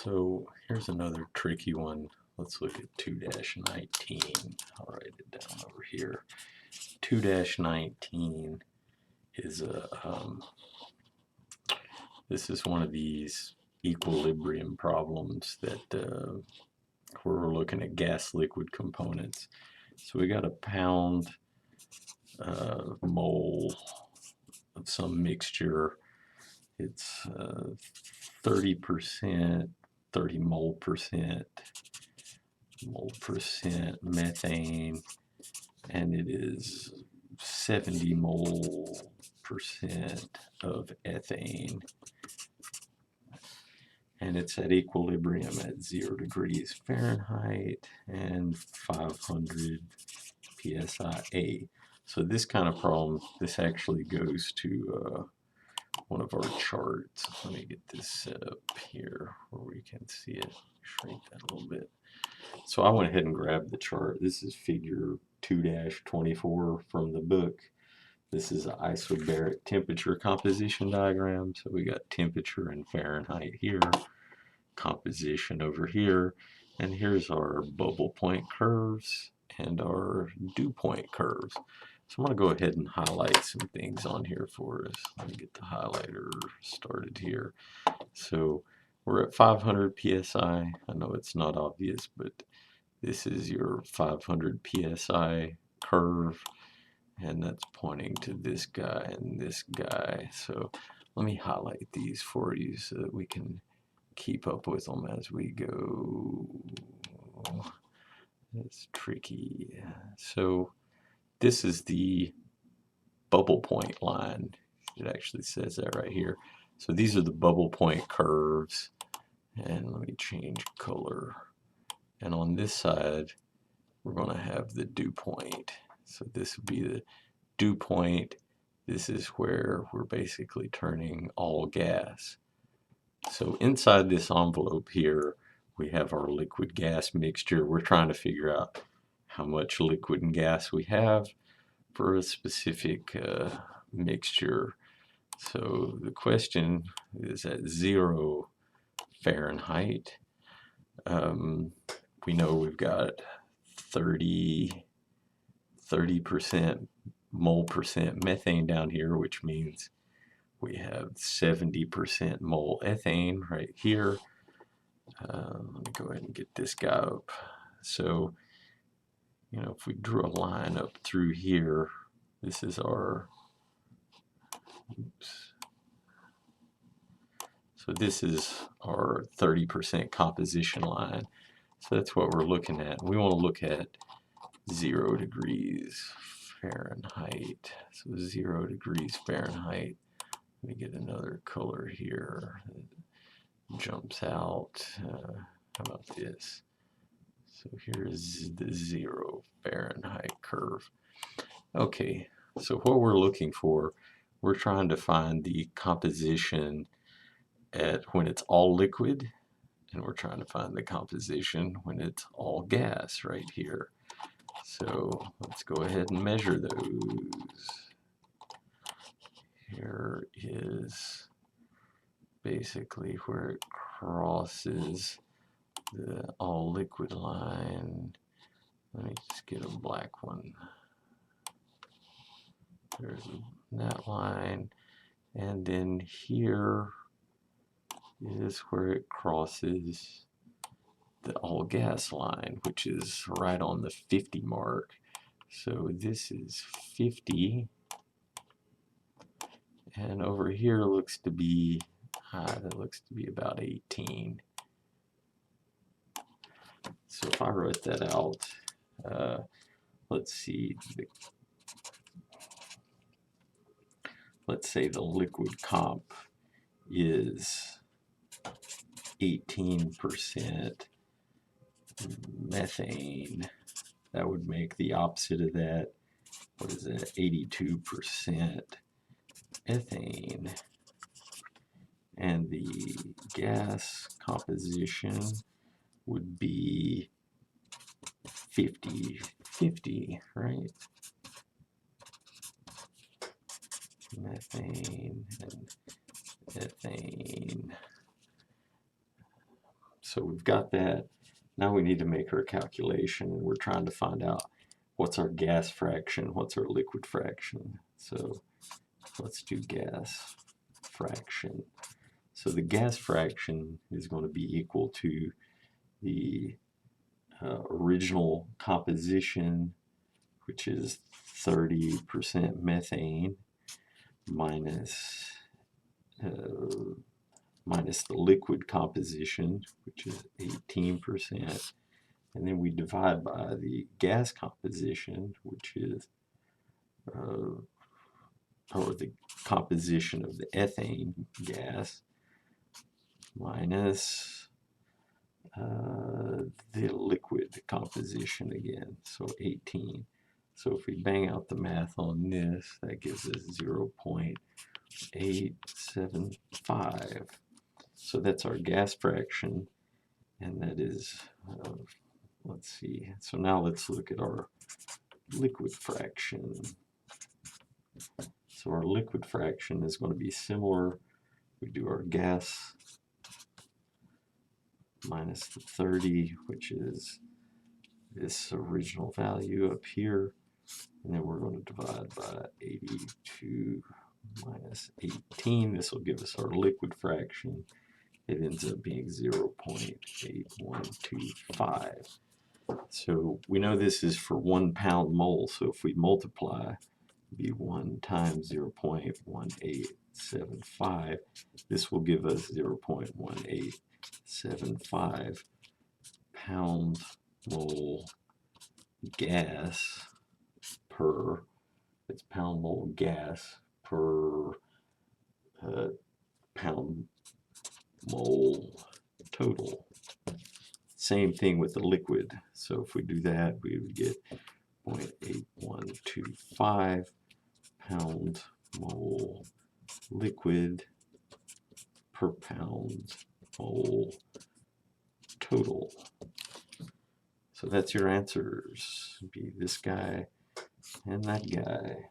So here's another tricky one. Let's look at 2-19. I'll write it down over here. 2-19 is this is one of these equilibrium problems that where we're looking at gas liquid components. So we got a pound mole of some mixture. It's 30%, 30 mole percent methane, and it is 70 mole percent of ethane, and it's at equilibrium at 0 degrees Fahrenheit and 500 psi. So this kind of problem, this actually goes to one of our charts. Let me get this set up here where we can see it. Shrink that a little bit. So I went ahead and grabbed the chart. This is figure 2-24 from the book. This is an isobaric temperature composition diagram. So we got temperature in Fahrenheit here, composition over here, and here's our bubble point curves and our dew point curves. So I'm going to go ahead and highlight some things on here for us. Let me get the highlighter started here. So we're at 500 psi. I know it's not obvious, but this is your 500 psi curve, and that's pointing to this guy and this guy. So let me highlight these for you so that we can keep up with them as we go. It's tricky. So this is the bubble point line. It actually says that right here. So these are the bubble point curves, and let me change color. And on this side, we're going to have the dew point. So this would be the dew point. This is where we're basically turning all gas. So inside this envelope here, we have our liquid gas mixture. We're trying to figure out how much liquid and gas we have for a specific mixture. So the question is at 0 Fahrenheit. We know we've got 30% mole percent methane down here, which means we have 70% mole ethane right here. Let me go ahead and get this guy up. So, you know, if we drew a line up through here, this is our, oops. So this is our 30% composition line. So that's what we're looking at. We want to look at 0 degrees Fahrenheit. So 0 degrees Fahrenheit. Let me get another color here that jumps out. How about this? So here's the 0 Fahrenheit curve. Okay, so what we're looking for, we're trying to find the composition at when it's all liquid, and we're trying to find the composition when it's all gas right here. So let's go ahead and measure those. Here is basically where it crosses the all liquid line. Let me just get a black one. There's that line, and then here is where it crosses the all gas line, which is right on the 50 mark. So this is 50, and over here looks to be that looks to be about 18. So if I wrote that out, let's see, let's say the liquid comp is 18% methane. That would make the opposite of that, what is it, 82% ethane. And the gas composition would be 50-50, right? Methane and ethane. so we've got that. Now we need to make our calculation, and we're trying to find out what's our gas fraction, what's our liquid fraction. So let's do gas fraction. So the gas fraction is going to be equal to the original composition, which is 30% methane, minus the liquid composition, which is 18%, and then we divide by the gas composition, which is or the composition of the ethane gas, minus the liquid composition again, so 18. So if we bang out the math on this, that gives us 0.875. So that's our gas fraction, and that is, let's see, so now let's look at our liquid fraction. So our liquid fraction is going to be similar. We do our gas minus the 30, which is this original value up here, and then we're going to divide by 82 minus 18. This will give us our liquid fraction. It ends up being 0.8125. So we know this is for 1 pound mole, so if we multiply, it'd be 1 times 0.1875, this will give us 0.1875 pound mole gas per, it's pound mole gas per pound mole total. Same thing with the liquid. So if we do that, we would get 0.8125 pound mole liquid per pound mole total. So that's your answers. Be this guy and that guy.